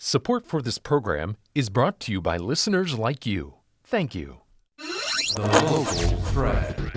Support for this program is brought to you by listeners like you. Thank you. The Local Thread.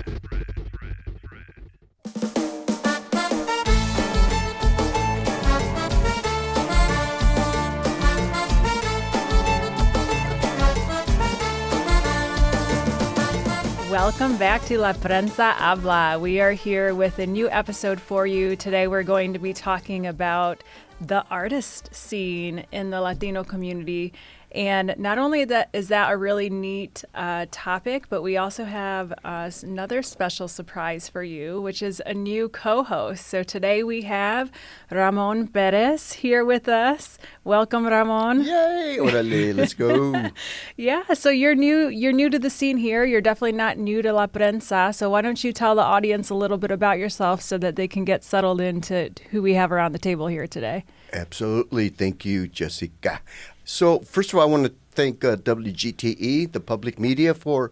Welcome back to La Prensa Habla. We are here with a new episode for you. Today we're going to be talking about the artist scene in the Latino community. And not only is that a really neat topic, but we also have another special surprise for you, which is a new co-host. So today we have Ramon Perez here with us. Welcome, Ramon. Yay! Orale, let's go. Yeah, so you're new to the scene here. You're definitely not new to La Prensa. So why don't you tell the audience a little bit about yourself so that they can get settled into who we have around the table here today? Absolutely. Thank you, Jessica. So first of all, I want to thank WGTE, the public media, for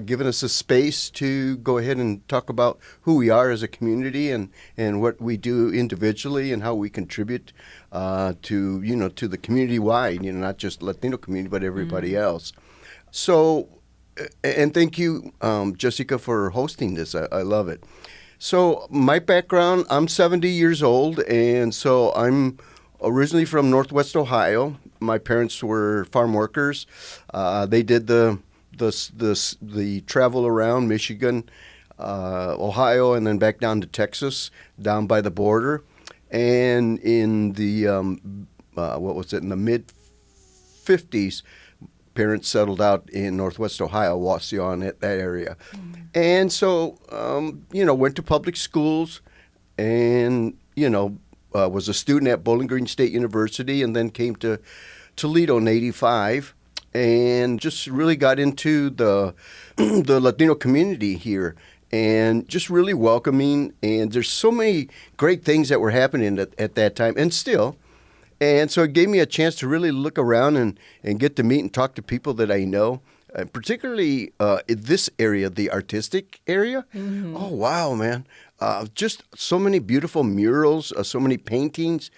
giving us a space to go ahead and talk about who we are as a community and what we do individually and how we contribute to the community wide, not just Latino community, but everybody else. So, and thank you, Jessica, for hosting this. I love it. So my background, I'm 70 years old, and so I'm originally from Northwest Ohio. My parents were farm workers. They did the travel around Michigan, Ohio, and then back down to Texas, down by the border. And in the in the mid 50s, parents settled out in Northwest Ohio, Wasion, that area. And so, went to public schools and, was a student at Bowling Green State University and then came to Toledo in '85 and just really got into the Latino community here and just really welcoming. And there's so many great things that were happening at that time and still. And so it gave me a chance to really look around and get to meet and talk to people that I know, particularly in this area, the artistic area. Mm-hmm. Oh, wow, man. Just so many beautiful murals, so many paintings,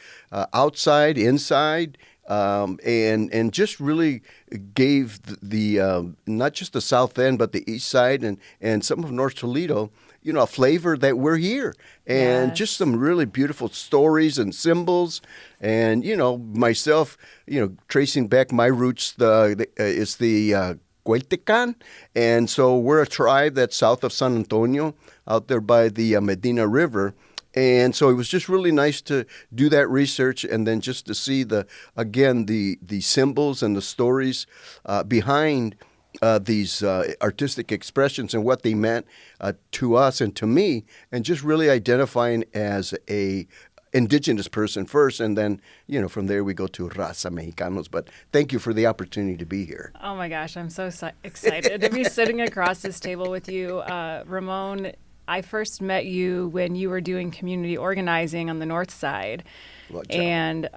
outside, inside, and just really gave the not just the South End, but the East Side and some of North Toledo, a flavor that we're here. And just some really beautiful stories and symbols. And, myself, tracing back my roots, it's the Cueltecan. And so we're a tribe that's south of San Antonio, out there by the Medina River. And so it was just really nice to do that research and then just to see the symbols and the stories behind these artistic expressions and what they meant to us and to me, and just really identifying as a indigenous person first, and then, from there we go to Raza Mexicanos. But thank you for the opportunity to be here. Oh my gosh, I'm so excited to be sitting across this table with you. Ramon, I first met you when you were doing community organizing on the North Side. And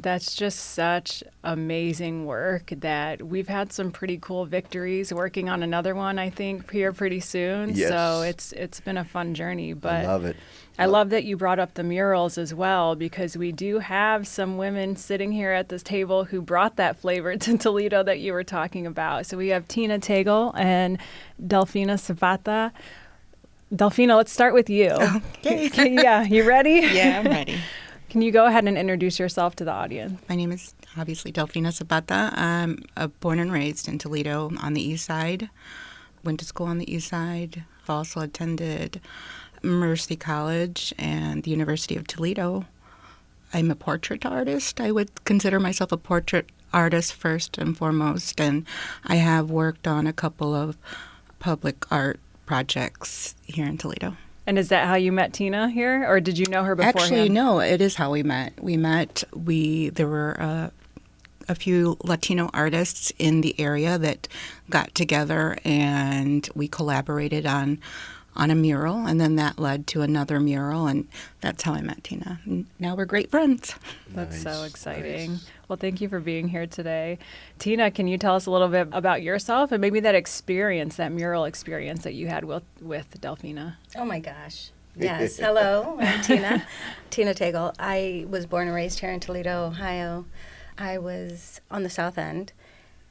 that's just such amazing work that we've had some pretty cool victories, working on another one, I think, here pretty soon. Yes. So it's been a fun journey. But I love it. I love that you brought up the murals as well, because we do have some women sitting here at this table who brought that flavor to Toledo that you were talking about. So we have Tina Tegel and Delfina Zapata. Delfina, let's start with you. Okay. Yeah, you ready? Yeah, I'm ready. Can you go ahead and introduce yourself to the audience? My name is obviously Delfina Zapata. I'm born and raised in Toledo on the east side. Went to school on the east side. Also attended Mercy College and the University of Toledo. I'm a portrait artist. I would consider myself a portrait artist first and foremost, and I have worked on a couple of public art projects here in Toledo. And is that how you met Tina here, or did you know her beforehand? Actually, no, it is how we met. There were a few Latino artists in the area that got together and we collaborated on a mural, and then that led to another mural, and that's how I met Tina. And now we're great friends. That's Nice, so exciting. nice. Well, thank you for being here today. Tina, can you tell us a little bit about yourself and maybe that experience, that mural experience that you had with Delfina? Oh my gosh. Yes. Hello, I'm Tina Tegel. I was born and raised here in Toledo, Ohio. I was on the South End.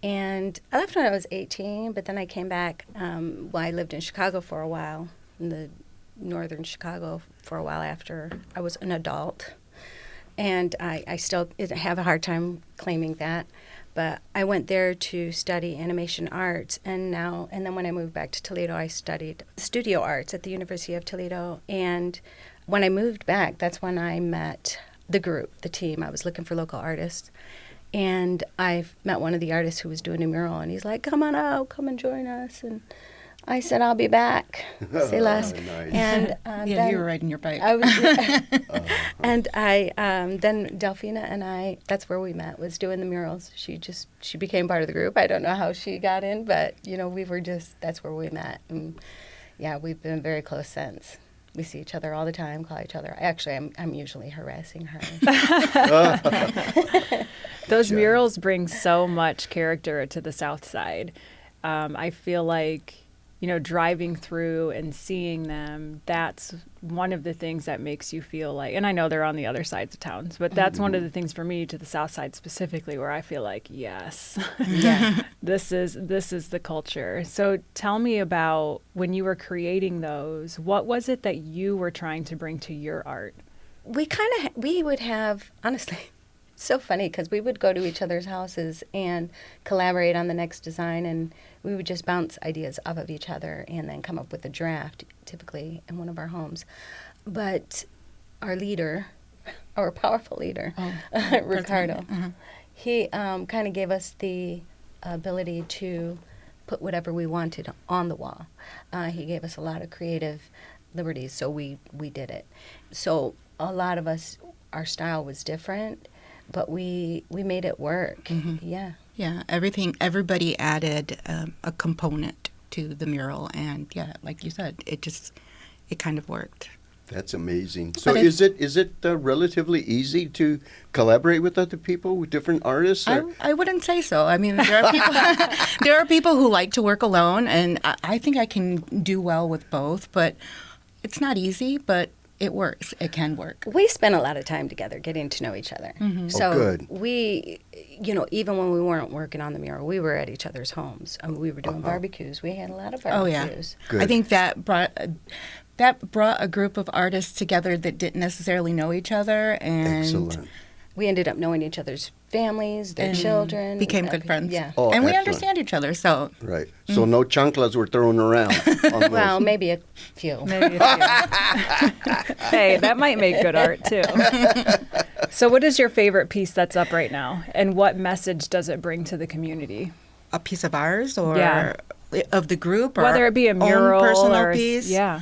And I left when I was 18, but then I came back. I lived in Chicago for a while, in the northern Chicago for a while after I was an adult. And I still have a hard time claiming that. But I went there to study animation arts, and then when I moved back to Toledo, I studied studio arts at the University of Toledo. And when I moved back, that's when I met the group, the team. I was looking for local artists. And I met one of the artists who was doing a mural, and he's like, "Come on out, come and join us." And I said, "I'll be back." Say less. Nice. And Yeah, you were riding your bike. I was, and I then Delphina and I. That's where we met. Was doing the murals. She became part of the group. I don't know how she got in, but we were just. That's where we met. And yeah, we've been very close since. We see each other all the time. Call each other. Actually, I'm usually harassing her. Those murals bring so much character to the South Side. I feel like, driving through and seeing them, that's one of the things that makes you feel like, and I know they're on the other sides of towns, but that's one of the things for me to the South Side specifically where I feel like, yes, Yeah. this is the culture. So tell me about when you were creating those, what was it that you were trying to bring to your art? We would have, honestly, it's so funny because we would go to each other's houses and collaborate on the next design, and we would just bounce ideas off of each other and then come up with a draft, typically in one of our homes. But our leader, our powerful leader, Ricardo, he kind of gave us the ability to put whatever we wanted on the wall. He gave us a lot of creative liberties, so we did it. So a lot of us, our style was different, but we made it work. Yeah. Yeah, everybody added a component to the mural, and yeah, like you said, it kind of worked. That's amazing. So is it relatively easy to collaborate with other people, with different artists? I wouldn't say so. I mean, there are people there are people who like to work alone, and I think I can do well with both, but it's not easy, but it works. It can work. We spent a lot of time together getting to know each other. So good. We, even when we weren't working on the mural, we were at each other's homes. I mean, we were doing barbecues. We had a lot of barbecues. Good. I think that brought a group of artists together that didn't necessarily know each other, and Excellent. We ended up knowing each other's families, their and children. became good friends. Yeah. Oh, and we excellent. understand each other, so Right. So no chanclas were thrown around. On those. Well, maybe a few. Maybe a few. Hey, that might make good art too. So what is your favorite piece that's up right now, and what message does it bring to the community? a piece of ours or Yeah. of the group, or Whether it be a mural own personal or piece. Yeah.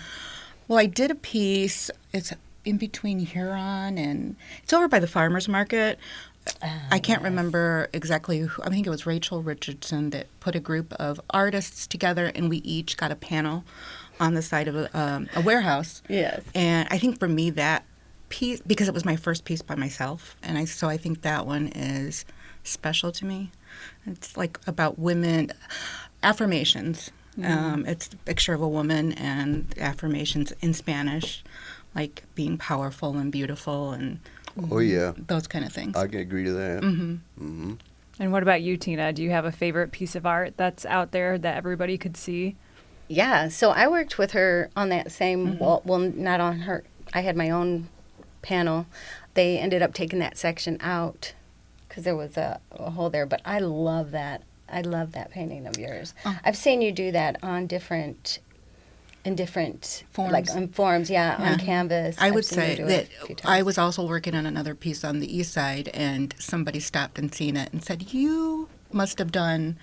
Well, I did a piece. It's in between Huron and it's over by the farmers market. I can't remember exactly who. I think it was Rachel Richardson that put a group of artists together, and we each got a panel on the side of a warehouse. Yes. And I think for me that piece, because it was my first piece by myself, and I think that one is special to me. It's like about women, affirmations. It's a picture of a woman and affirmations in Spanish, like being powerful and beautiful and Oh, yeah. those kind of things. I can agree to that. Mm-hmm. And what about you, Tina? Do you have a favorite piece of art that's out there that everybody could see? Yeah, so I worked with her on that same wall. Well, not on her. I had my own panel. They ended up taking that section out because there was a hole there. But I love that. I love that painting of yours. Oh. I've seen you do that on different Forms. like on forms, on canvas. I I've would seen you say do it that a few I times. was also working on another piece on the east side, and somebody stopped and seen it and said, "You must have done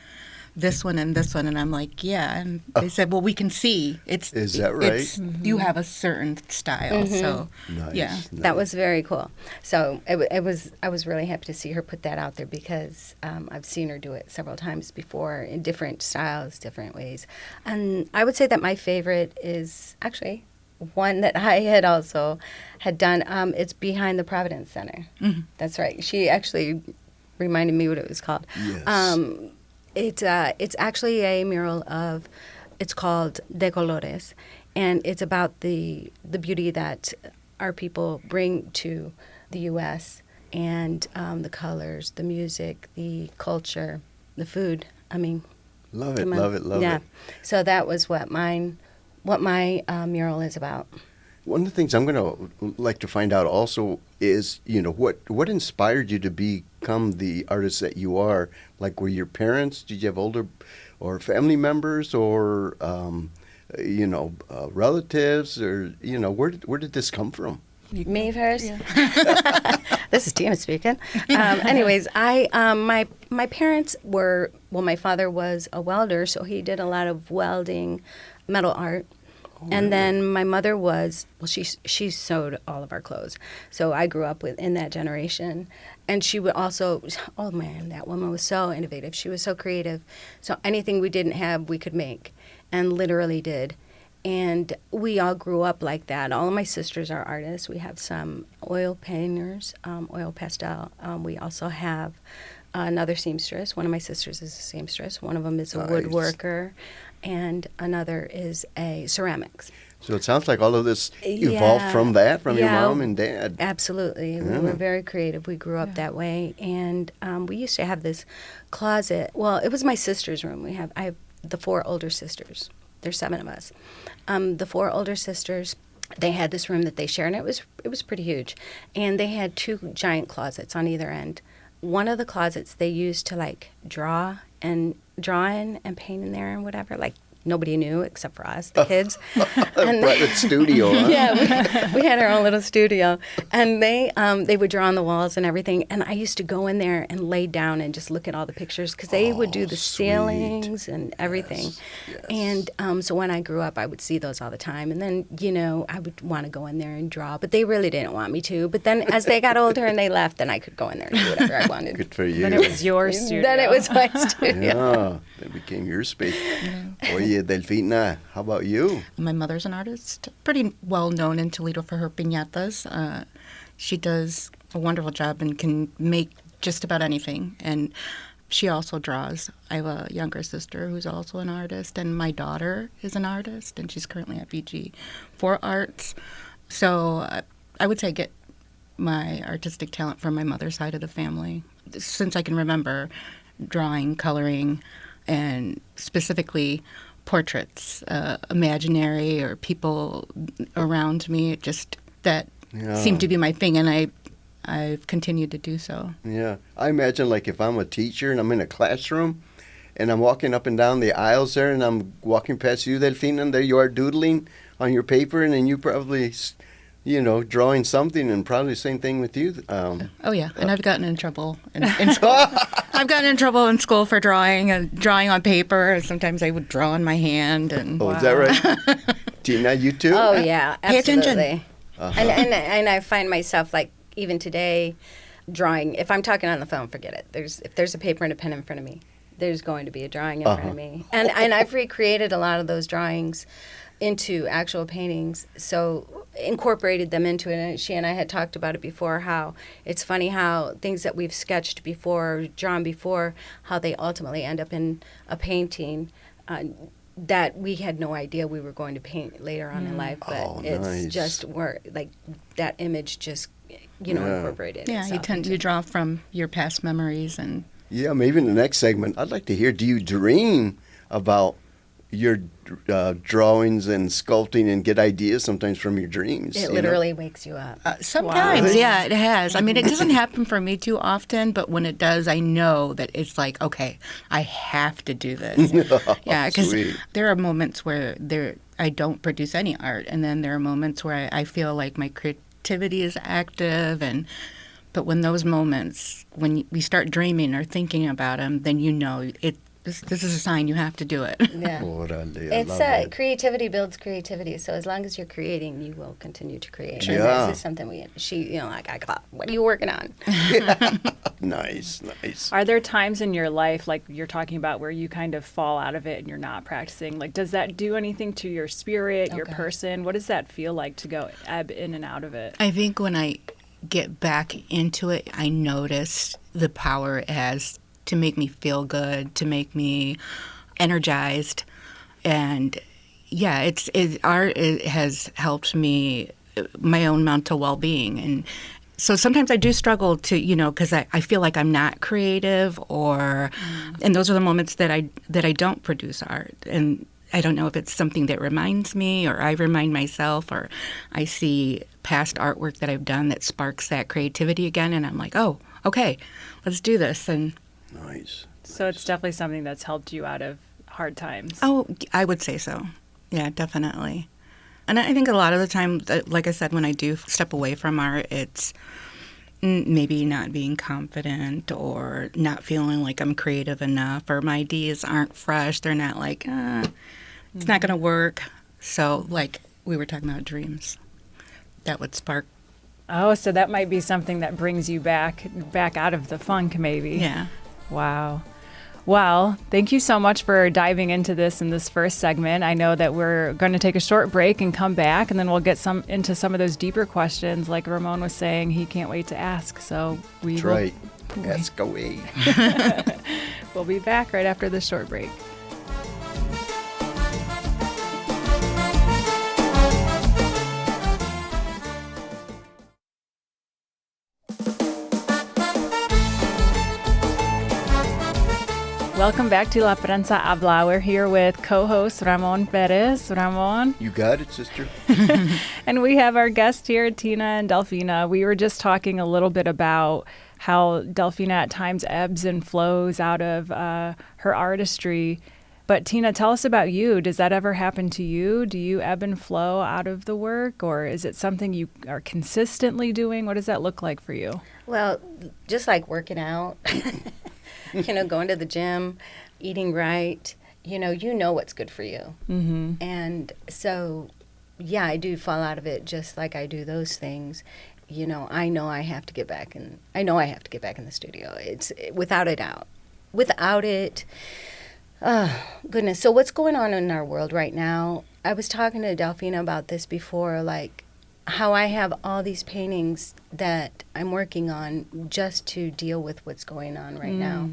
this one and this one," and I'm like, "Yeah." And they said, "Well, we can see it's Is that right? It's, You have a certain style, so Nice. yeah." That was very cool. So it was. I was really happy to see her put that out there because I've seen her do it several times before in different styles, different ways. And I would say that my favorite is actually one that I had done. It's behind the Providence Center. Mm-hmm. That's right. She actually reminded me what it was called. Yes. It's actually a mural of. It's called De Colores, and it's about the beauty that our people bring to the U.S. and the colors, the music, the culture, the food. I mean, Love it, love it, love yeah. it. So that was what my mural is about. One of the things I'm going to like to find out also is, what inspired you to become the artist that you are? Like, were your parents, did you have older or family members or, relatives or, where did this come from? Me first? Yeah. This is Tina speaking. Anyways, my parents were, my father was a welder, so he did a lot of welding, metal art. And then my mother was, she sewed all of our clothes. So I grew up in that generation. And she would also, oh man, that woman was so innovative. She was so creative. So anything we didn't have, we could make, and literally did. And we all grew up like that. All of my sisters are artists. We have some oil painters, oil pastel. We also have another seamstress. One of my sisters is a seamstress. One of them is a woodworker. And another is a ceramics. So it sounds like all of this evolved from your mom and dad. Absolutely. We were very creative. We grew up that way. And we used to have this closet. Well, it was my sister's room. I have the 4 older sisters. There's 7 of us. The 4 older sisters, they had this room that they shared, and it was pretty huge. And they had 2 giant closets on either end. One of the closets they used to draw in and paint in there and whatever. Nobody knew except for us, the kids. And private studio, huh? Yeah, we had our own little studio, and they would draw on the walls and everything. And I used to go in there and lay down and just look at all the pictures because they would do the ceilings and everything. Yes. And so when I grew up, I would see those all the time. And then I would want to go in there and draw, but they really didn't want me to. But then as they got older and they left, then I could go in there and do whatever I wanted. Good for you. Then it was your studio. Then it was my studio. Yeah, that became your space. Oye, Delfina, how about you? My mother's an artist, pretty well known in Toledo for her piñatas. She does a wonderful job and can make just about anything. And she also draws. I have a younger sister who's also an artist, and my daughter is an artist, and she's currently at BG for arts. So I would say I get my artistic talent from my mother's side of the family. Since I can remember, drawing, coloring, and specifically portraits, imaginary or people around me, that seemed to be my thing, and I've continued to do so. Yeah. I imagine if I'm a teacher and I'm in a classroom and I'm walking up and down the aisles there and I'm walking past you, Delfina, and there you are doodling on your paper, and then you probably, drawing something, and probably the same thing with you. Oh, yeah. And I've gotten in trouble in school. I've gotten in trouble in school for drawing on paper. Sometimes I would draw in my hand. And is that right? Tina, you too? Oh, yeah, Pay absolutely. attention. Uh-huh. And I find myself, even today, drawing. If I'm talking on the phone, forget it. If there's a paper and a pen in front of me, there's going to be a drawing in front of me. And I've recreated a lot of those drawings into actual paintings, so incorporated them into it. And she and I had talked about it before, how it's funny how things that we've sketched before, drawn before, how they ultimately end up in a painting that we had no idea we were going to paint later on in life. But it's just that image just incorporated. Yeah, you draw from your past memories. And yeah, maybe in the next segment, I'd like to hear, do you dream about your drawings and sculpting and get ideas sometimes from your dreams? It literally wakes you up. Sometimes, yeah, it has. I mean, it doesn't happen for me too often, but when it does, I know that it's okay, I have to do this. Yeah, because there are moments where I don't produce any art, and then there are moments where I feel like my creativity is active, but when those moments, when we start dreaming or thinking about them, then this is a sign you have to do it. Yeah. It's creativity builds creativity. So as long as you're creating, you will continue to create. Yeah. And this is something I thought, what are you working on? Nice. Are there times in your life, like you're talking about, where you kind of fall out of it and you're not practicing? Does that do anything to your spirit, your person? What does that feel like to go ebb in and out of it? I think when I get back into it, I notice the power it has to make me feel good, to make me energized. And yeah, art has helped me, my own mental well-being. So sometimes I do struggle to, because I feel like I'm not creative, and those are the moments that I don't produce art. And I don't know if it's something that reminds me, or I remind myself, or I see past artwork that I've done that sparks that creativity again, and I'm like, oh, okay, let's do this. And Nice. So it's definitely something that's helped you out of hard times. oh, I would say so. Yeah, definitely. And I think a lot of the time, like I said, when I do step away from art, it's maybe not being confident or not feeling like I'm creative enough, or my ideas aren't fresh. They're not like, it's not going to work. So like we were talking about dreams, that would spark. Oh, so that might be something that brings you back out of the funk, maybe. Yeah. Wow. Well, thank you so much for diving into this in this first segment. I know that we're going to take a short break and come back, and then we'll get into some of those deeper questions. Like Ramon was saying, he can't wait to ask. So That's right. Ask away. We'll be back right after this short break. Welcome back to La Prensa Habla. We're here with co-host Ramon Perez. Ramon. You got it, sister. And we have our guests here, Tina and Delfina. We were just talking a little bit about how Delfina at times ebbs and flows out of her artistry. But Tina, tell us about you. Does that ever happen to you? Do you ebb and flow out of the work, or is it something you are consistently doing? What does that look like for you? Well, just like working out, going to the gym, eating right, you know what's good for you. Mm-hmm. And so, yeah, I do fall out of it just like I do those things. I know I have to get back in the studio. It's without a doubt. Without it, goodness. So what's going on in our world right now? I was talking to Delfina about this before, like how I have all these paintings that I'm working on just to deal with what's going on right now.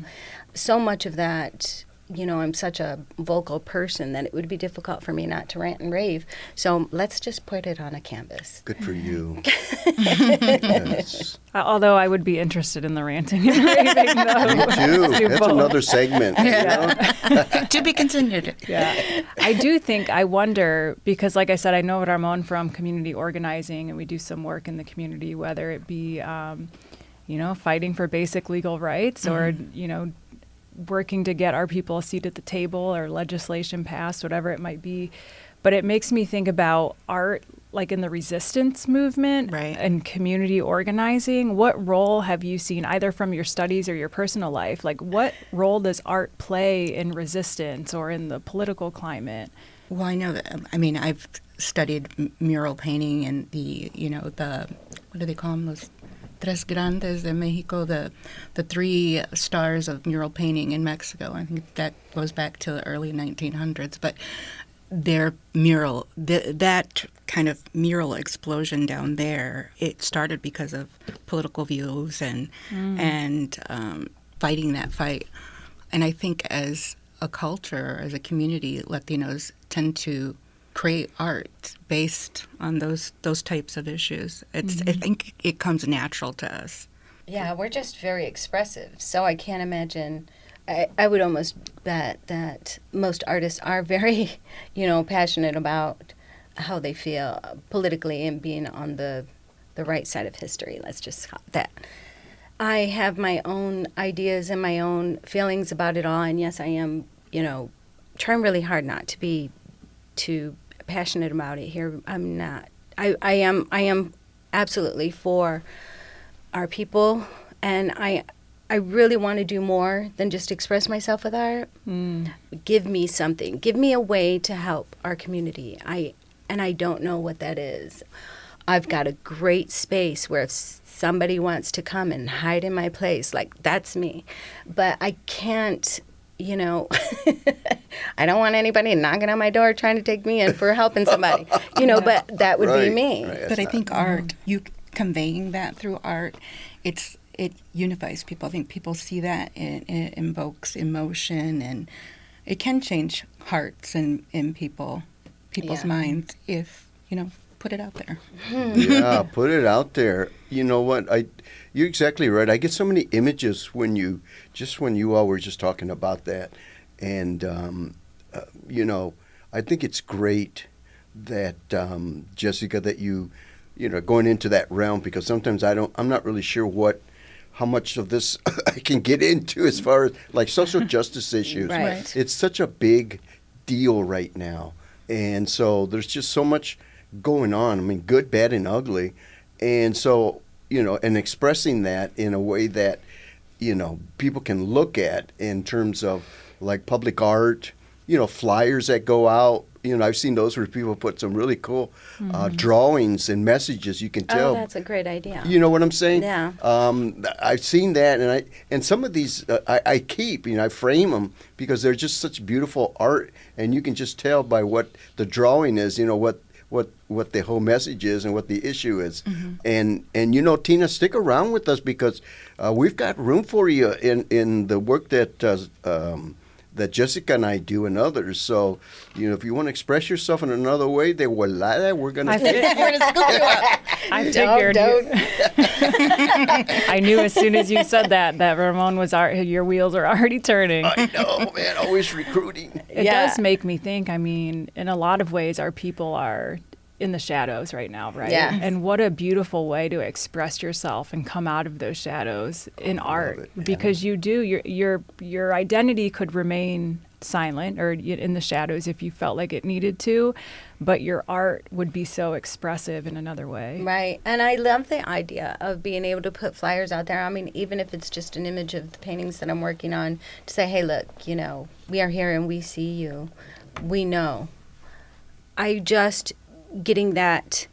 So much of that, I'm such a vocal person that it would be difficult for me not to rant and rave. So let's just put it on a canvas. Good for you. Yes. Although I would be interested in the ranting and raving, though. Me too. Let's do That's both. another segment. To be continued. Yeah. I wonder, because like I said, I know Ramon from community organizing, and we do some work in the community, whether it be, fighting for basic legal rights or, working to get our people a seat at the table or legislation passed, whatever it might be. But it makes me think about art, like in the resistance movement, Right. and community organizing. What role have you seen, either from your studies or your personal life? Like, what role does art play in resistance or in the political climate? Well, I know that. I mean, I've studied mural painting and the what do they call them? Those Tres Grandes de Mexico, the 3 stars of mural painting in Mexico. I think that goes back to the early 1900s. But their mural, that kind of mural explosion down there, it started because of political views and fighting that fight. And I think as a culture, as a community, Latinos tend to create art based on those types of issues. I think it comes natural to us. Yeah, we're just very expressive. So I can't imagine. I would almost bet that most artists are very, passionate about how they feel politically and being on the right side of history. Let's just call it that. I have my own ideas and my own feelings about it all. And yes, I am, trying really hard not to be too passionate about it here. I'm not. I am absolutely for our people, and I really want to do more than just express myself with art. Give me something. Give me a way to help our community. I don't know what that is. I've got a great space where if somebody wants to come and hide in my place, like, that's me. But I can't, I don't want anybody knocking on my door trying to take me in for helping somebody, but that would be me. Right. But I think art, you conveying that through art, it unifies people. I think people see that, and it invokes emotion, and it can change hearts and in people's minds if put it out there. Yeah, put it out there. You know what? You're exactly right. I get so many images when you all were just talking about that, and I think it's great that Jessica, that you going into that realm, because sometimes I'm not really sure how much of this I can get into as far as like social justice issues. Right. It's such a big deal right now, and so there's just so much going on. I mean, good, bad, and ugly. And so, and expressing that in a way that, people can look at in terms of like public art, flyers that go out. I've seen those where people put some really cool drawings and messages. You can tell. Oh, that's a great idea. You know what I'm saying? Yeah. I've seen that, and some of these I keep. I frame them because they're just such beautiful art, and you can just tell by what the drawing is. What the whole message is and what the issue is. And Tina, stick around with us because we've got room for you in the work that that Jessica and I do and others. So, if you want to express yourself in another way, we're going to scoop you up. I figured. I knew as soon as you said that Ramon was your wheels are already turning. I know, man. Always recruiting. It does make me think. I mean, in a lot of ways, our people are in the shadows right now, right? Yeah. And what a beautiful way to express yourself and come out of those shadows in art, because you do your identity could remain silent or in the shadows if you felt like it needed to, but your art would be so expressive in another way. Right. And I love the idea of being able to put flyers out there. I mean, even if it's just an image of the paintings that I'm working on, to say, hey, look, we are here and we see you. We know. Getting that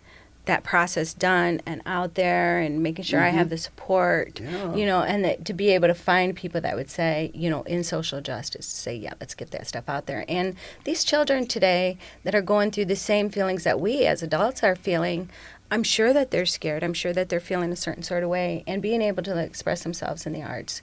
process done and out there and making sure I have the support, and that to be able to find people that would say, in social justice, say, yeah, let's get that stuff out there. And these children today that are going through the same feelings that we as adults are feeling, I'm sure that they're scared. I'm sure that they're feeling a certain sort of way. And being able to express themselves in the arts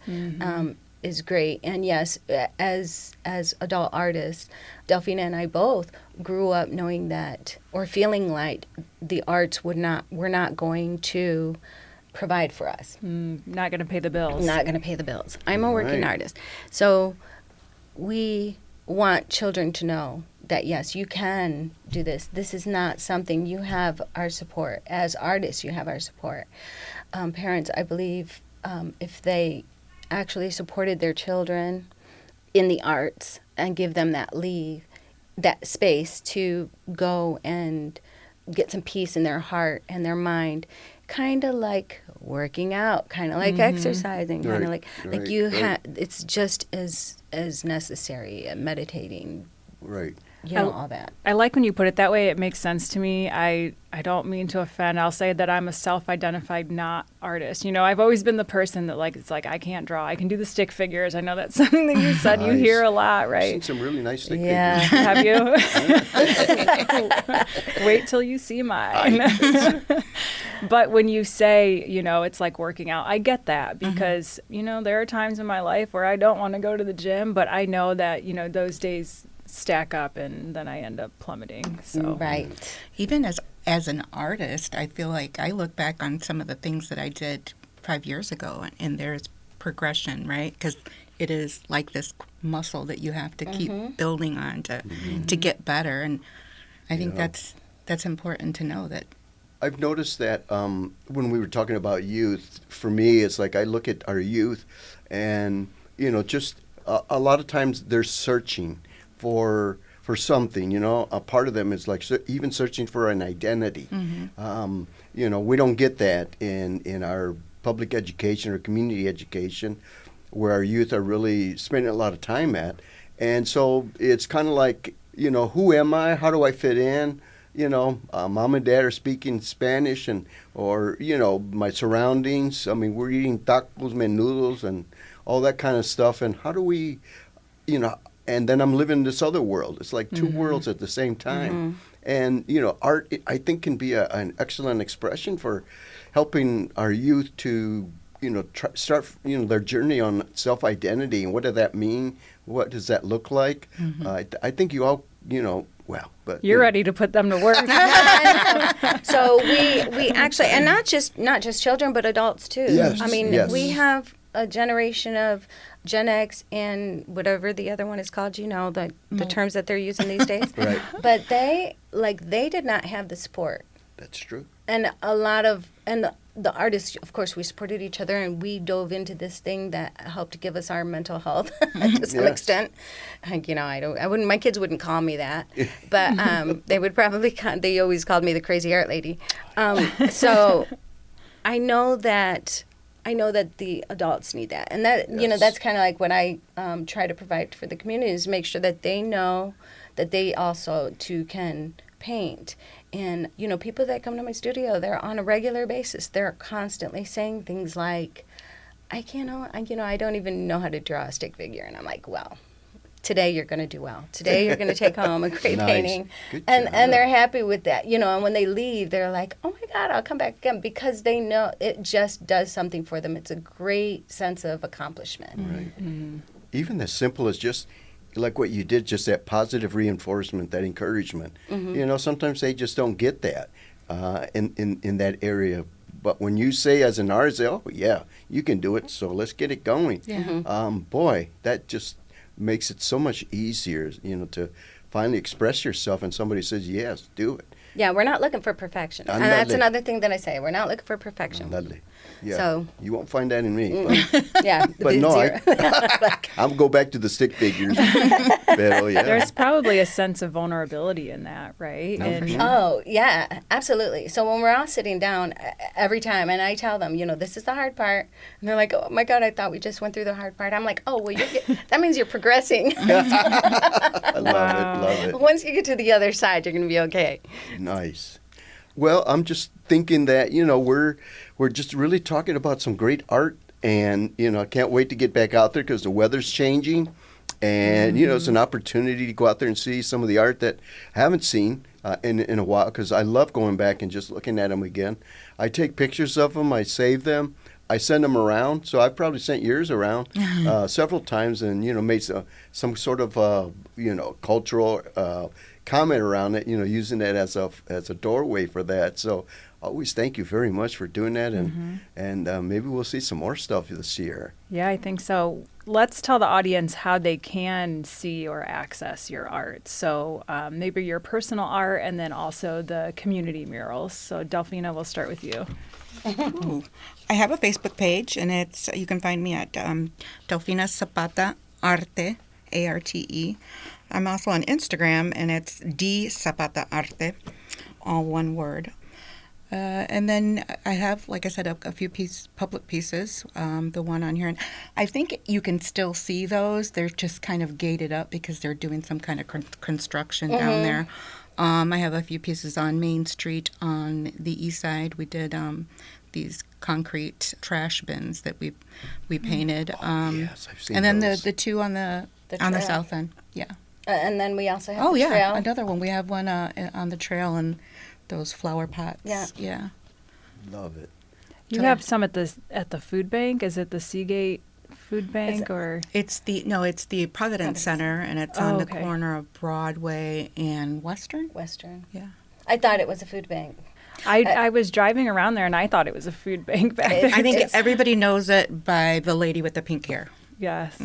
is great. And yes, as adult artists, Delphina and I both grew up knowing that, or feeling like the arts were not going to provide for us. Not going to pay the bills. Not going to pay the bills. I'm a working artist. So we want children to know that, yes, you can do this. This is not something, you have our support. As artists, you have our support. Parents, I believe, if they actually supported their children in the arts and give them that space to go and get some peace in their heart and their mind, kind of like working out, kind of like exercising, kind of like it's just as necessary, meditating, right? All that. I like when you put it that way. It makes sense to me. I don't mean to offend. I'll say that I'm a self-identified not artist. I've always been the person that it's like I can't draw. I can do the stick figures. I know that's something that you said you hear a lot, right? I've seen some really nice stick figures. Have you? Wait till you see mine. But when you say, it's like working out, I get that because, there are times in my life where I don't want to go to the gym, but I know that, those days stack up and then I end up plummeting. So right. Even as an artist, I feel like I look back on some of the things that I did 5 years ago, and there's progression, right? Because it is like this muscle that you have to keep building on to get better, and I think that's important to know that. I've noticed that when we were talking about youth, for me, it's like I look at our youth, and just a lot of times they're searching for something, a part of them is like even searching for an identity. We don't get that in our public education or community education, where our youth are really spending a lot of time at. And so it's kind of like, who am I? How do I fit in? Mom and dad are speaking Spanish or my surroundings. I mean, we're eating tacos, menudos, and all that kind of stuff. And how do we, and then I'm living in this other world. It's like two worlds at the same time. And, art, I think, can be an excellent expression for helping our youth to, start, their journey on self-identity. And what does that mean? What does that look like? I think you all but You're ready to put them to work. So we actually, and not just children, but adults too. Yes, I mean, yes. we have a generation of Gen X and whatever the other one is called. The terms that they're using these days. Right. But they did not have the support, That's true. and a lot of the artists, of course, we supported each other, and we dove into this thing that helped give us our mental health to some Yes. extent. My kids wouldn't call me that, but they would probably. They always called me the crazy art lady. So I know that the adults need that, and that Yes. that's kind of like what I try to provide for the community, is make sure that they know that they also too can paint. And, people that come to my studio, they're on a regular basis. They're constantly saying things like, I don't even know how to draw a stick figure. And I'm like, well, today you're going to do well. Today you're going to take home a great Nice. painting. Good And job. they're happy with that. And when they leave, they're like, oh my God, I'll come back again, because they know it just does something for them. It's a great sense of accomplishment. Right. Even as simple as just like what you did, just that positive reinforcement, that encouragement. Sometimes they just don't get that in that area. But when you say as an artist, oh yeah, you can do it, so let's get it going. Yeah. Boy, that just makes it so much easier, to finally express yourself, and somebody says, yes, do it. Yeah, we're not looking for perfection. And Andale. that's another thing that I say. We're not looking for perfection. Lovely. Yeah. So- you won't find that in me. But, Yeah. but no, zero. I'll go back to the stick figures. Pero, yeah. There's probably a sense of vulnerability in that, right? No, for And sure. Oh, yeah, absolutely. So when we're all sitting down every time, and I tell them, this is the hard part, and they're like, oh my God, I thought we just went through the hard part. I'm like, oh, well, that means you're progressing. I love Wow. it, love it. Once you get to the other side, you're going to be okay. Nice. Well, I'm just thinking that, we're just really talking about some great art, and, I can't wait to get back out there because the weather's changing, and, it's an opportunity to go out there and see some of the art that I haven't seen in a while, because I love going back and just looking at them again. I take pictures of them, I save them, I send them around, so I've probably sent yours around several times, and, made some sort of, cultural comment around it, using that as a doorway for that. So always thank you very much for doing that, and maybe we'll see some more stuff this year. yeah, I think so. Let's tell the audience how they can see or access your art. So maybe your personal art, and then also the community murals. So Delfina, we'll start with you. Ooh. I have a Facebook page, and you can find me at Delfina Zapata Arte, ARTE. I'm also on Instagram, and it's D Zapata Arte, all one word. And then I have, like I said, a few public pieces, the one on here. And I think you can still see those. They're just kind of gated up because they're doing some kind of construction down there. I have a few pieces on Main Street on the east side. We did these concrete trash bins that we painted. Yes, I've seen and then those. the two on the trail. south end. Yeah. And then we also have Oh the yeah, trail. another one. We have one on the trail and those flower pots. Yeah. Yeah. Love it. You So- have some at the food bank. Is it the Seagate Food Bank or? It's the Providence Center, and it's on Oh, the okay. corner of Broadway and Western. Western. Yeah. I thought it was a food bank. I was driving around there and I thought it was a food bank back there. I think It's- everybody knows it by the lady with the pink hair. Yes.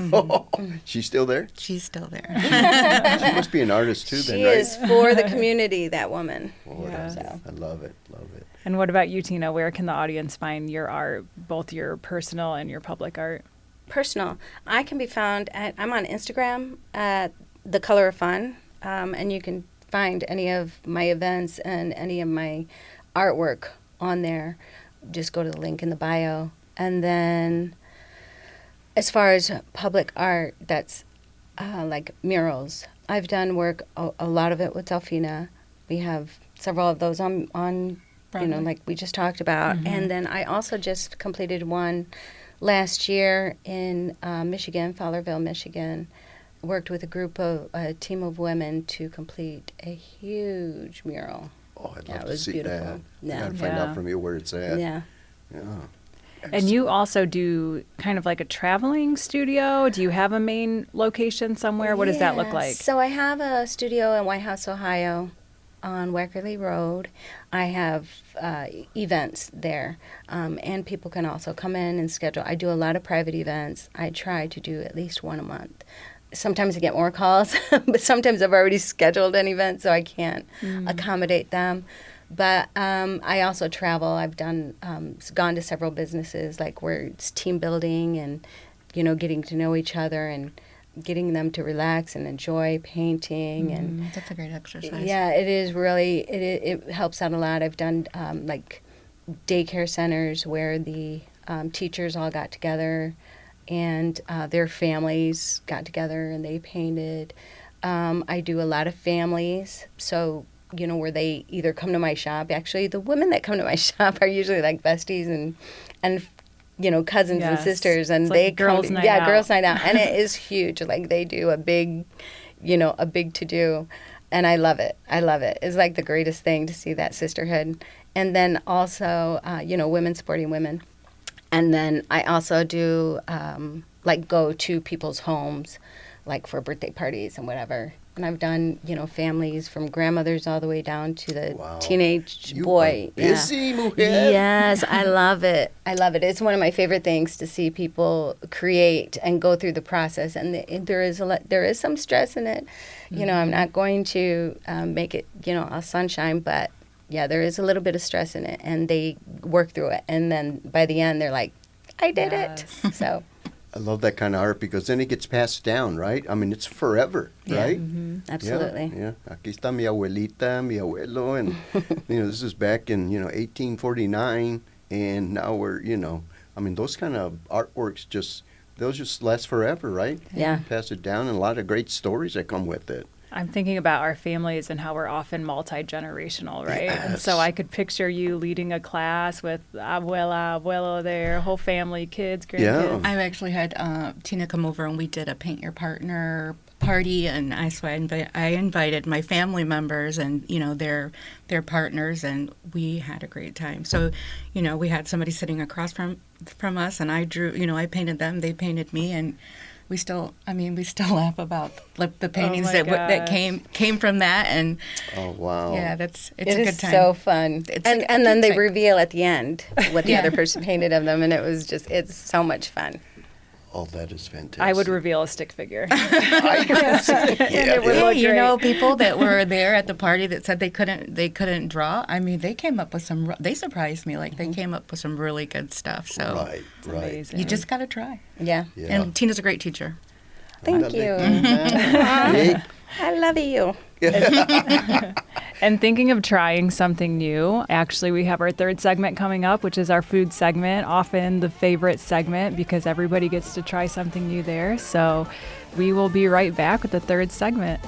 She's still there? She's still there. She must be an artist too, then, She right? is for the community, that woman. Oh, Yeah. I love it, love it. And what about you, Tina? Where can the audience find your art, both your personal and your public art? Personal. I can be found I'm on Instagram at The Color of Fun, and you can find any of my events and any of my artwork on there. Just go to the link in the bio. And then as far as public art, that's like murals. I've done work, a lot of it with Delfina. We have several of those on Broadway. like we just talked about. And then I also just completed one last year in Michigan, Fowlerville, Michigan. Worked with a team of women to complete a huge mural. Oh, I'd Yeah, love it to was see beautiful. that. Yeah. I gotta find Yeah. out from you where it's at. Yeah. Yeah. And you also do kind of like a traveling studio. Do you have a main location somewhere? What does that look like? So I have a studio in White House, Ohio, on Wackerly Road. I have events there, and people can also come in and schedule. I do a lot of private events. I try to do at least one a month. Sometimes I get more calls, but sometimes I've already scheduled an event, so I can't accommodate them. But I also travel. I've gone to several businesses, like where it's team building and, getting to know each other and getting them to relax and enjoy painting. And That's a great exercise. yeah, it is really, it helps out a lot. I've done like daycare centers where the teachers all got together and their families got together and they painted. I do a lot of families, so where they either come to my shop. Actually, the women that come to my shop are usually like besties and cousins and Yes. sisters, and It's they like girls' come. night Yeah, out. girls' night out, and it is huge. Like they do a big to do, and I love it. I love it. It's like the greatest thing to see that sisterhood, and then also women supporting women, and then I also do like go to people's homes, like for birthday parties and whatever. And I've done, families from grandmothers all the way down to the Wow. teenage You boy. are busy, mujer. Yes, I love it. I love it. It's one of my favorite things to see people create and go through the process. And there is some stress in it. I'm not going to make it, all sunshine, but yeah, there is a little bit of stress in it. And they work through it. And then by the end, they're like, I did it. So. I love that kind of art because then it gets passed down, right? I mean, it's forever, right? Absolutely. Yeah. Aquí está mi abuelita, mi abuelo, and this is back in 1849, and now we're those kind of artworks those just last forever, right? Yeah. Pass it down, and a lot of great stories that come with it. I'm thinking about our families and how we're often multi-generational, right? And Yes. so I could picture you leading a class with abuela, abuelo there, whole family, kids, grandkids. Yeah. I've actually had Tina come over and we did a paint your partner party, and I invited my family members and their partners, and we had a great time. So we had somebody sitting across from us, and I drew, I painted them, they painted me, and we still laugh about the paintings my that came from that, and Oh, wow. yeah, it's It a good is time. so fun. It's And a and then good they time. reveal at the end what the Yeah. other person painted of them, and it's so much fun. Oh, that is fantastic. I would reveal a stick figure. I guess. And it would look Hey, great. people that were there at the party that said they couldn't draw. I mean, they came up with they surprised me. Like they came up with some really good stuff. So Right. Amazing. you just got to try. Yeah. Yeah. And Tina's a great teacher. Thank you. Hey. I love you. And thinking of trying something new, actually, we have our third segment coming up, which is our food segment, often the favorite segment because everybody gets to try something new there. So we will be right back with the third segment.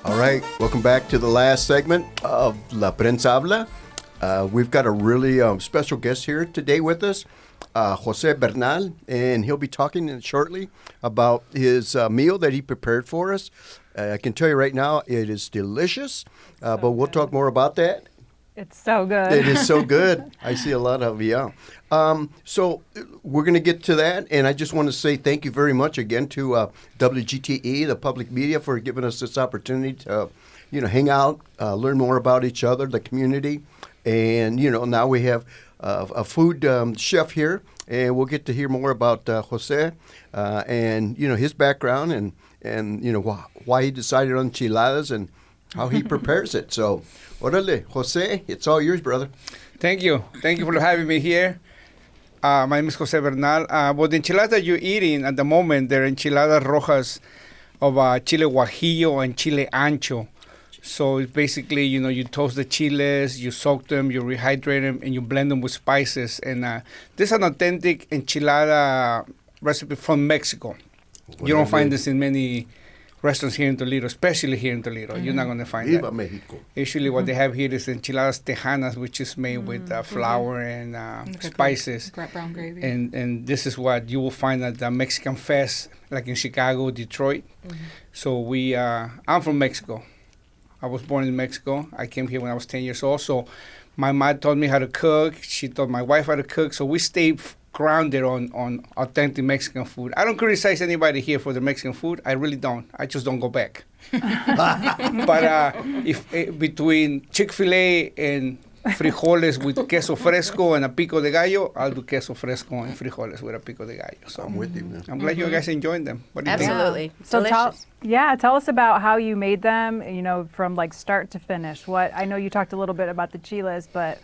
All right, welcome back to the last segment of La Prensa Habla. We've got a really special guest here today with us, Jose Bernal, and he'll be talking shortly about his meal that he prepared for us. I can tell you right now, it is delicious, but we'll talk more about that. It's so good. It is so good. I see a lot of so we're going to get to that, and I just want to say thank you very much again to WGTE, the public media, for giving us this opportunity to, hang out, learn more about each other, the community, and now we have a food chef here, and we'll get to hear more about Jose and his background and why he decided on enchiladas and how he prepares it. So, orale, Jose, it's all yours, brother. Thank you. Thank you for having me here. My name is Jose Bernal. Well, the enchiladas that you're eating at the moment, they're enchiladas rojas of chile guajillo and chile ancho. So it's basically, you toast the chiles, you soak them, you rehydrate them, and you blend them with spices. And this is an authentic enchilada recipe from Mexico. You don't find this in many restaurants here in Toledo, especially here in Toledo. You're not going to find Viva that. Mexico. Usually what they have here is enchiladas tejanas, which is made with flour and spices. Brown gravy. And this is what you will find at the Mexican Fest, like in Chicago, Detroit. So I'm from Mexico. I was born in Mexico. I came here when I was 10 years old. So my mom taught me how to cook. She taught my wife how to cook. So we stayed grounded on authentic Mexican food. I don't criticize anybody here for the Mexican food. I really don't. I just don't go back. But between Chick-fil-A and frijoles with queso fresco and a pico de gallo, I'll do queso fresco and frijoles with a pico de gallo. So I'm with you, man. I'm glad you guys enjoyed them. What do you think? Absolutely. So Delicious. tell us about how you made them, from like start to finish. I know you talked a little bit about the chiles, but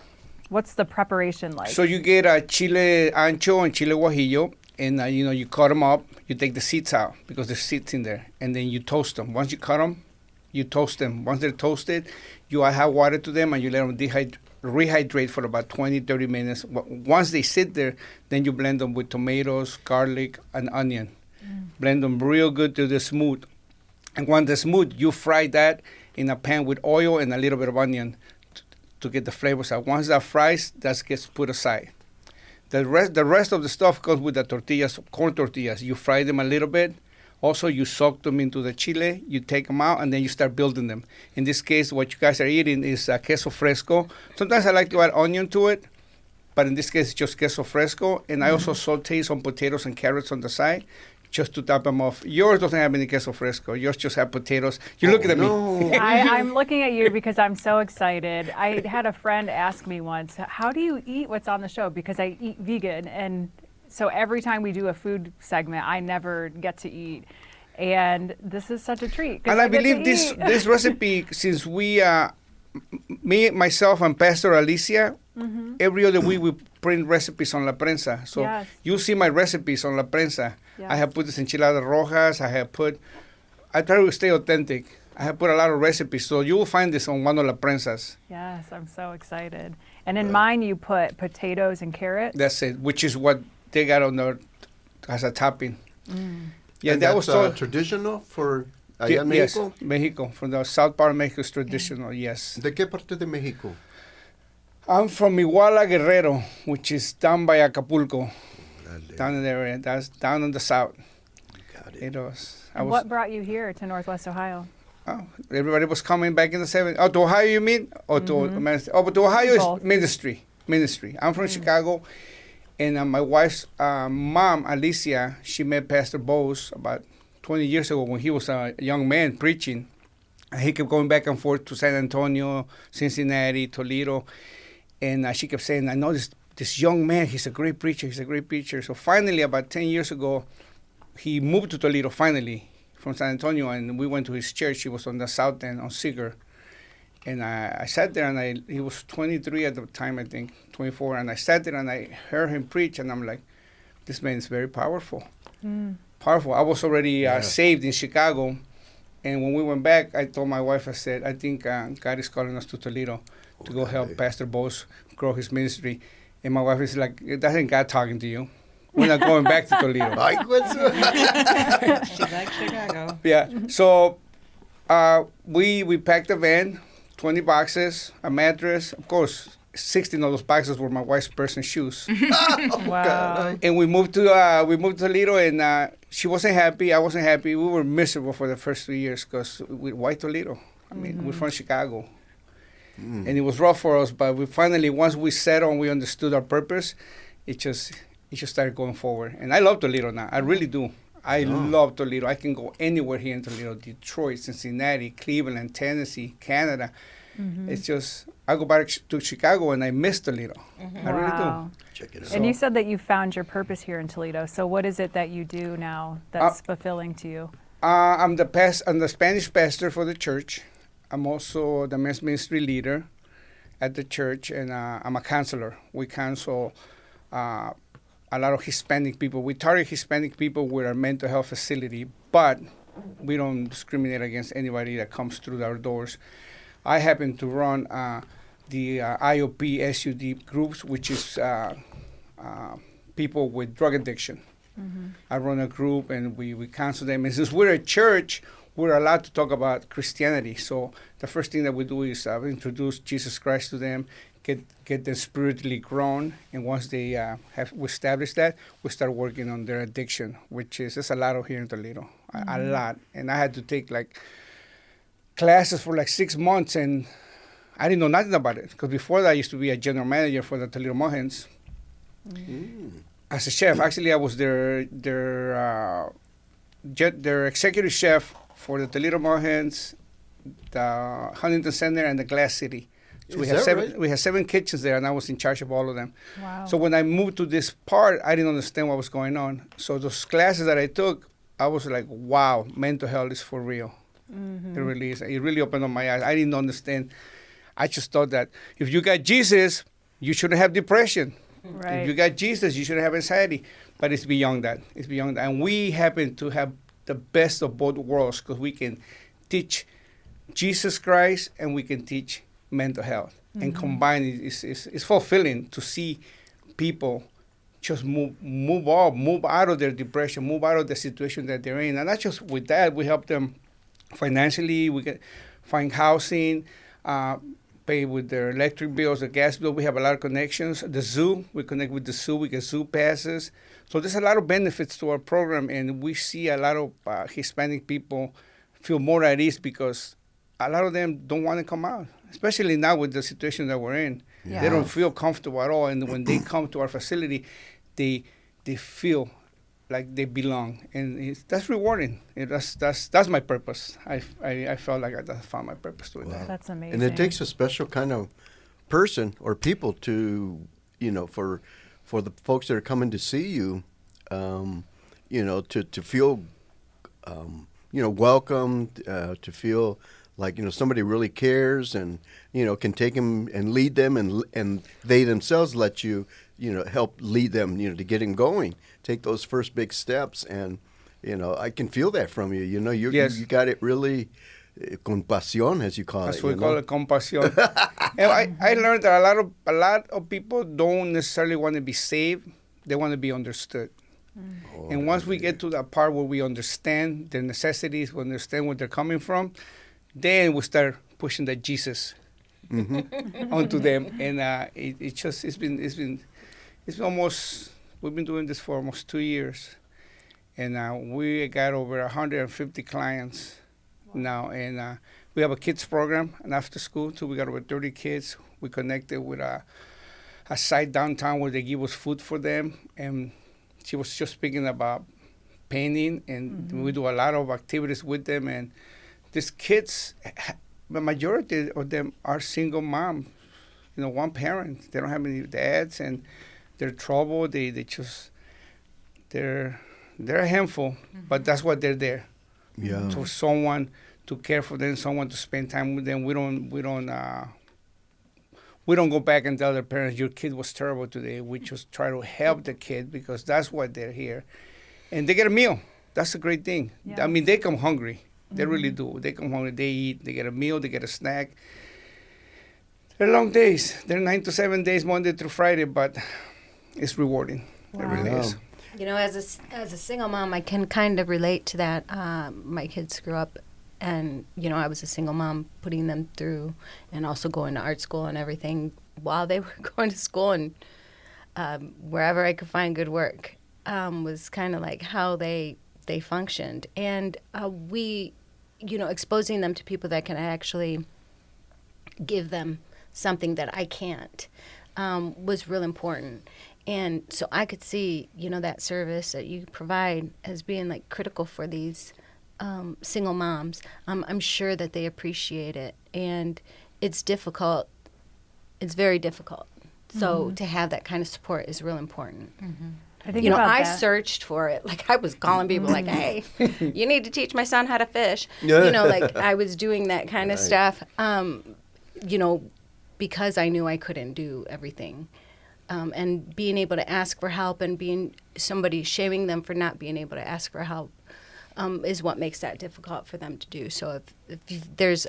what's the preparation like? So you get a chile ancho and chile guajillo, and you cut them up. You take the seeds out because there's seeds in there, and then you toast them. Once you cut them, you toast them. Once they're toasted, you add hot water to them, and you let them rehydrate for about 20, 30 minutes. Once they sit there, then you blend them with tomatoes, garlic, and onion. Blend them real good till they're smooth. And when they're smooth, you fry that in a pan with oil and a little bit of onion to get the flavors out. Once that fries, that gets put aside. The rest of the stuff comes with the tortillas, corn tortillas. You fry them a little bit. Also, you soak them into the chile, you take them out, and then you start building them. In this case, what you guys are eating is queso fresco. Sometimes I like to add onion to it, but in this case, it's just queso fresco. And I also saute some potatoes and carrots on the side just to top them off. Yours doesn't have any queso fresco. Yours just have potatoes. You're looking at me. I'm looking at you because I'm so excited. I had a friend ask me once, how do you eat what's on the show? Because I eat vegan, and so every time we do a food segment, I never get to eat. And this is such a treat. And I believe this recipe, since me, myself, and Pastor Alicia, every other week we print recipes on La Prensa. So you see my recipes on La Prensa. Yes. I have put this enchiladas rojas. I try to stay authentic. I have put a lot of recipes. So you will find this on one of La Prensas. Yes, I'm so excited. And in mine, you put potatoes and carrots. That's it, which is what they got on there as a topping. Yeah, and that was was traditional for allá en Mexico? Yes, Mexico. From the south part of Mexico is traditional, yes. ¿De qué parte de Mexico? I'm from Iguala, Guerrero, which is down by Acapulco, down in the area. That's down in the south. Got it. What brought you here to Northwest Ohio? Oh, everybody was coming back in the 70s. Oh, to Ohio, you mean? Or but to Ohio Both. is ministry. I'm from Chicago. And my wife's mom, Alicia, she met Pastor Bose about 20 years ago when he was a young man preaching. And he kept going back and forth to San Antonio, Cincinnati, Toledo. And she kept saying, I know this young man, he's a great preacher. So finally, about 10 years ago, he moved to Toledo, finally, from San Antonio. And we went to his church. He was on the south end, on Seeger. And I sat there, and he was 23 at the time, I think, 24. And I sat there, and I heard him preach, and I'm like, this man is very powerful. Powerful. I was already saved in Chicago. And when we went back, I told my wife, I said, I think God is calling us to Toledo to go help Pastor Bose grow his ministry. And my wife is like, that ain't God talking to you. We're not going back to Toledo. She likes Chicago. Yeah. So we packed a van, 20 boxes, a mattress. Of course, 16 of those boxes were my wife's personal shoes. Wow. And we moved to Toledo, and she wasn't happy. I wasn't happy. We were miserable for the first 3 years because why Toledo? I mean, we're from Chicago. And it was rough for us, but we finally, once we settled and we understood our purpose, it just started going forward. And I love Toledo now. I really do. I love Toledo. I can go anywhere here in Toledo. Detroit, Cincinnati, Cleveland, Tennessee, Canada. It's just, I go back to Chicago and I miss Toledo. I really do. Check it out. And you said that you found your purpose here in Toledo. So what is it that you do now that's fulfilling to you? I'm the Spanish pastor for the church. I'm also the men's ministry leader at the church, and I'm a counselor. We counsel a lot of Hispanic people. We target Hispanic people with our mental health facility, but we don't discriminate against anybody that comes through our doors. I happen to run the IOP SUD groups, which is people with drug addiction. I run a group, and we counsel them. And since we're a church, we're allowed to talk about Christianity. So the first thing that we do is introduce Jesus Christ to them, get them spiritually grown, and once they have established that, we start working on their addiction, which is there's a lot of here in Toledo, a lot. And I had to take like classes for like 6 months, and I didn't know nothing about it because before that I used to be a general manager for the Toledo Mohens as a chef. Actually, I was their executive chef for the Toledo Mohens, the Huntington Center, and the Glass City. So we have 7 kitchens there, and I was in charge of all of them. Wow. So when I moved to this part, I didn't understand what was going on. So those classes that I took, I was like, wow, mental health is for real. It really is. It really opened up my eyes. I didn't understand. I just thought that if you got Jesus, you shouldn't have depression. Right. If you got Jesus, you shouldn't have anxiety. But it's beyond that. It's beyond that. And we happen to have the best of both worlds because we can teach Jesus Christ and we can teach mental health. And combined, it's fulfilling to see people just move out of their depression, move out of the situation that they're in. And not just with that, we help them financially. We can find housing, pay with their electric bills, the gas bill. We have a lot of connections. The zoo, we connect with the zoo. We get zoo passes. So there's a lot of benefits to our program, and we see a lot of Hispanic people feel more at ease because a lot of them don't want to come out, especially now with the situation that we're in. Yeah. They don't feel comfortable at all, and when they come to our facility, they feel like they belong, and that's rewarding. That's my purpose. I felt like I found my purpose doing that. That's amazing. And it takes a special kind of person or people to, for the folks that are coming to see you, to feel, welcomed, to feel like, somebody really cares and, can take them and lead them and they themselves let you, help lead them, to get them going, take those first big steps. And, I can feel that from you. Yes. You got it really con pasión, as you call That's it. what we call it, compasión. And I learned that a lot of people don't necessarily want to be saved. They want to be understood. And once we get to that part where we understand their necessities, we understand where they're coming from, then we start pushing that Jesus onto them. And it's been almost, we've been doing this for almost 2 years. And we got over 150 clients now. And we have a kids program, and after school too, we got over 30 kids. We connected with a site downtown where they give us food for them. And she was just speaking about painting, and we do a lot of activities with them. And these kids, the majority of them are single moms, one parent. They don't have any dads, and they're troubled. They're a handful, but that's what they're there. Yeah. To someone to care for them, someone to spend time with them. We don't go back and tell their parents your kid was terrible today. We just try to help the kid because that's why they're here, and they get a meal. That's a great thing. Yeah. I mean, they come hungry. They really do. They come hungry. They eat. They get a meal. They get a snack. They're long days. They're 9 to 7 days, Monday through Friday, but it's rewarding. It really is. As a single mom, I can kind of relate to that. My kids grew up, and I was a single mom, putting them through, and also going to art school and everything while they were going to school, and wherever I could find good work was kind of like how they functioned, and we, exposing them to people that can actually give them something that I can't was real important. And so I could see, that service that you provide as being like critical for these single moms. I'm sure that they appreciate it, and it's difficult. It's very difficult. So to have that kind of support is real important. I think about I that. searched for it. Like I was calling people like, hey, you need to teach my son how to fish. Like I was doing that kind of stuff, because I knew I couldn't do everything. And being able to ask for help and being somebody shaming them for not being able to ask for help is what makes that difficult for them to do. So if there's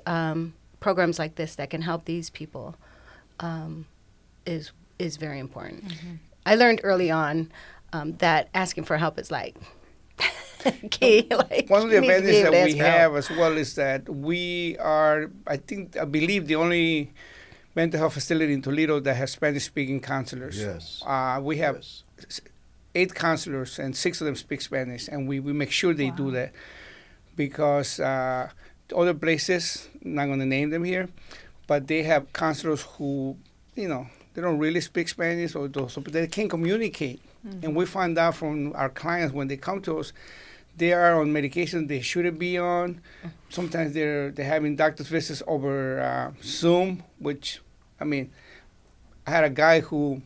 programs like this that can help these people, is very important. I learned early on that asking for help is like key. Like, One of the you need to be advantages able that to we ask for help. have as well is that we are, I believe, the only mental health facility in Toledo that has Spanish-speaking counselors. Yes. We have Yes. 8 counselors, and 6 of them speak Spanish, and we make sure they do that because other places, not going to name them here, but they have counselors who, they don't really speak Spanish or those, but they can communicate. And we find out from our clients when they come to us, they are on medication they shouldn't be on. Sometimes they're having doctor's visits over Zoom, which, I had a guy who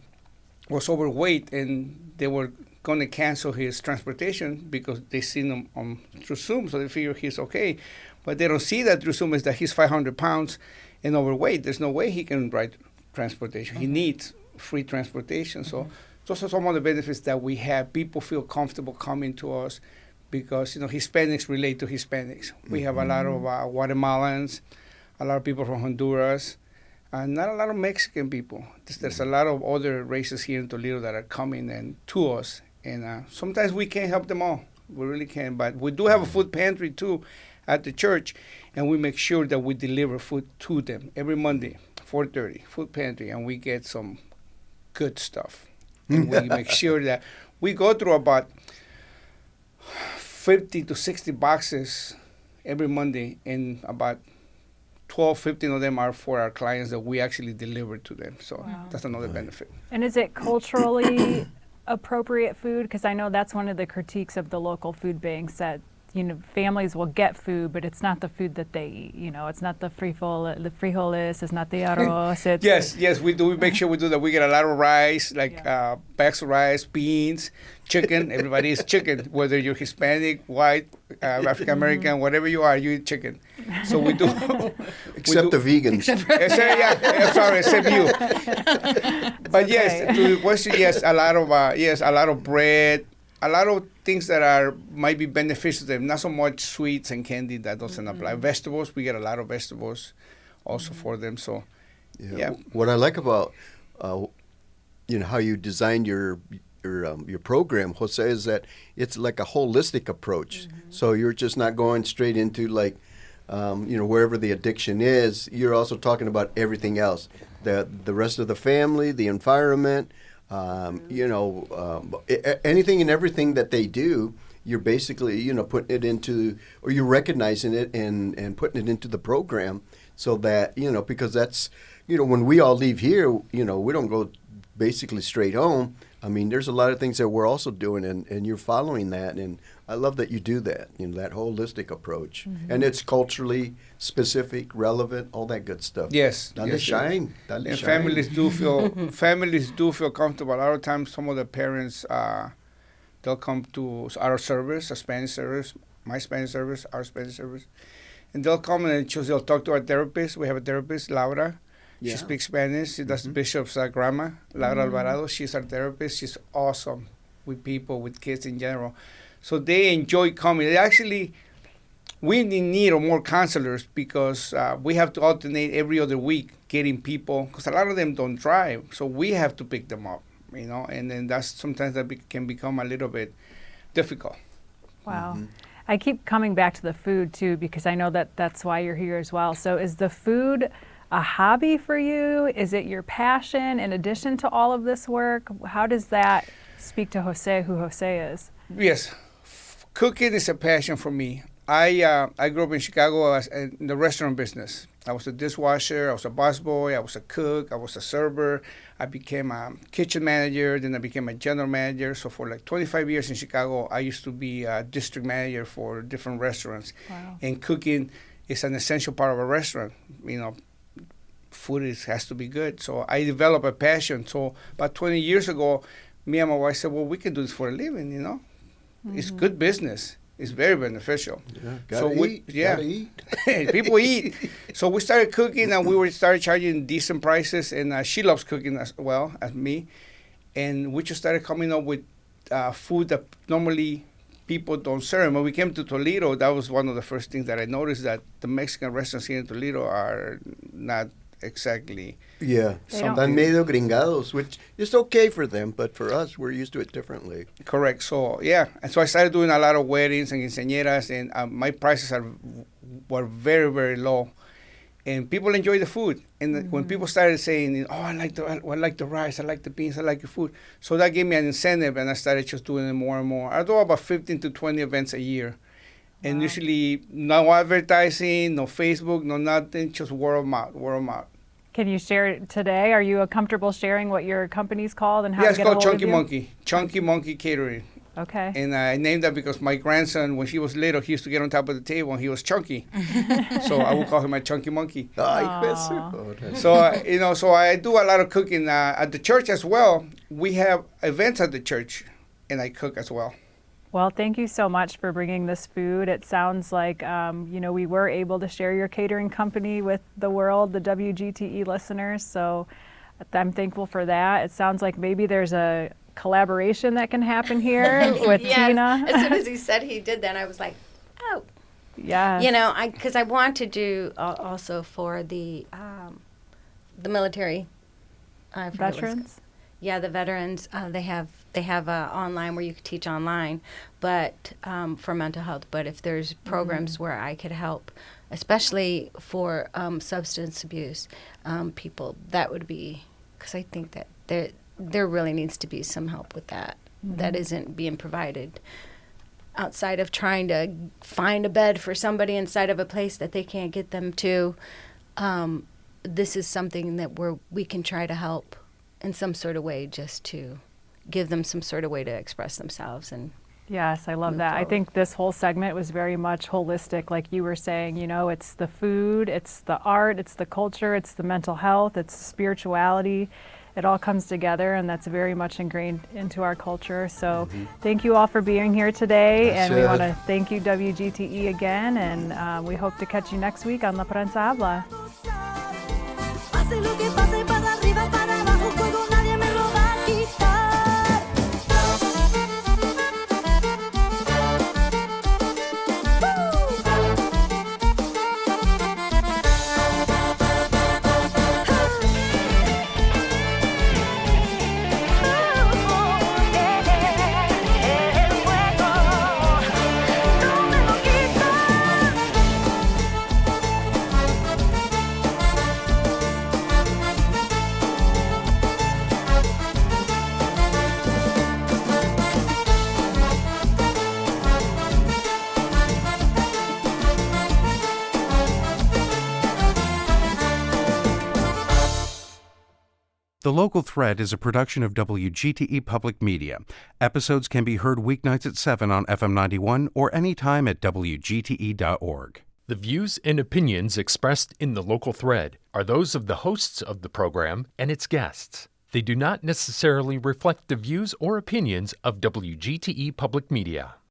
was overweight and they were going to cancel his transportation because they seen him through Zoom, so they figure he's okay. But they don't see that through Zoom is that he's 500 pounds and overweight. There's no way he can ride transportation. He needs free transportation. So those are some of the benefits that we have. People feel comfortable coming to us because, Hispanics relate to Hispanics. We have a lot of Guatemalans, a lot of people from Honduras, and not a lot of Mexican people. There's a lot of other races here in Toledo that are coming and to us. And sometimes we can't help them all. We really can't. But we do have a food pantry, too, at the church, and we make sure that we deliver food to them every Monday, 4:30, food pantry, and we get some good stuff. And we make sure that we go through about 50 to 60 boxes every Monday, and about 12, 15 of them are for our clients that we actually deliver to them. So that's another benefit. And is it culturally appropriate food? Because I know that's one of the critiques of the local food banks, that families will get food, but it's not the food that they eat. It's not the frijoles, it's not the arroz. It's Yes, we do. We make sure we do that. We get a lot of rice, bags of rice, beans, chicken. Everybody eats chicken, whether you're Hispanic, white, African American, whatever you are, you eat chicken. So we do. Except the vegans. Except you. But yes, to the question, a lot of bread. A lot of things that might be beneficial to them, not so much sweets and candy, that doesn't apply. Vegetables, we get a lot of vegetables also for them. So, yeah. What I like about, how you designed your program, Jose, is that it's like a holistic approach. So you're just not going straight into wherever the addiction is. You're also talking about everything else, the rest of the family, the environment. Anything and everything that they do, you're basically, putting it into, or you're recognizing it and putting it into the program so that, because that's, when we all leave here, we don't go basically straight home. There's a lot of things that we're also doing, and you're following that, and I love that you do that, that holistic approach. And it's culturally specific, relevant, all that good stuff. Yes. Dale shine. And families do feel comfortable. A lot of times, some of the parents, they'll come to our service, a Spanish service, my Spanish service, our Spanish service, and they'll come and they'll talk to our therapist. We have a therapist, Laura. Yeah. She speaks Spanish. That's Bishop's grandma, Laura Alvarado. She's our therapist. She's awesome with people, with kids in general. So they enjoy coming. We need more counselors because we have to alternate every other week getting people, because a lot of them don't drive. So we have to pick them up, and then sometimes that can become a little bit difficult. Wow. I keep coming back to the food too, because I know that's why you're here as well. So is the food a hobby for you? Is it your passion in addition to all of this work? How does that speak to Jose, who Jose is? Yes. Cooking is a passion for me. I grew up in Chicago in the restaurant business. I was a dishwasher, I was a busboy, I was a cook, I was a server. I became a kitchen manager, then I became a general manager. So for 25 years in Chicago, I used to be a district manager for different restaurants. Wow. And cooking is an essential part of a restaurant. Food has to be good. So I developed a passion. So about 20 years ago, me and my wife said, well, we can do this for a living, It's good business. It's very beneficial. Yeah, gotta eat. People eat. So we started cooking, and we started charging decent prices. And she loves cooking as well as me. And we just started coming up with food that normally people don't serve. When we came to Toledo, that was one of the first things that I noticed, that the Mexican restaurants here in Toledo are not Exactly. Yeah, They don't- están medio gringados, which is okay for them, but for us, we're used to it differently. Correct. So yeah, and so I started doing a lot of weddings and quinceañeras, and my prices were very, very low, and people enjoy the food. And when people started saying, "Oh, I like the rice, I like the beans, I like your food," so that gave me an incentive, and I started just doing it more and more. I do about 15 to 20 events a year, and usually no advertising, no Facebook, no nothing, just word of mouth, word of mouth. Can you share today? Are you comfortable sharing what your company's called and how Yeah, to it's get called a hold Chunky of you? Monkey. Chunky Monkey Catering. Okay. And I named that because my grandson, when he was little, he used to get on top of the table and he was chunky. So I would call him my Chunky Monkey. Ay, Jesús. So, so I do a lot of cooking at the church as well. We have events at the church, and I cook as well. Well, thank you so much for bringing this food. It sounds like, we were able to share your catering company with the world, the WGTE listeners. So I'm thankful for that. It sounds like maybe there's a collaboration that can happen here with Yes. Tina. As soon as he said he did that, I was like, oh. Yeah. Because I want to do also for the military. I forget what it's Veterans? Yeah, the veterans, they have online where you could teach online, but for mental health. But if there's programs where I could help, especially for substance abuse people, that would be, because I think that there really needs to be some help with that. That isn't being provided outside of trying to find a bed for somebody inside of a place that they can't get them to. This is something that we can try to help in some sort of way, just to give them some sort of way to express themselves. And Yes, I love move that. I forward. think this whole segment was very much holistic, like you were saying. It's the food, it's the art, it's the culture, it's the mental health, it's spirituality. It all comes together, and that's very much ingrained into our culture. So thank you all for being here today, and we want to thank you, WGTE, again, and we hope to catch you next week on La Prensa Habla. Pase lo que pase, para arriba, para abajo, fuego nadie me lo va a quitar. El fuego no me lo quita. The Local Thread is a production of WGTE Public Media. Episodes can be heard weeknights at 7 on FM 91 or anytime at WGTE.org. The views and opinions expressed in the local thread are those of the hosts of the program and its guests. They do not necessarily reflect the views or opinions of WGTE Public Media.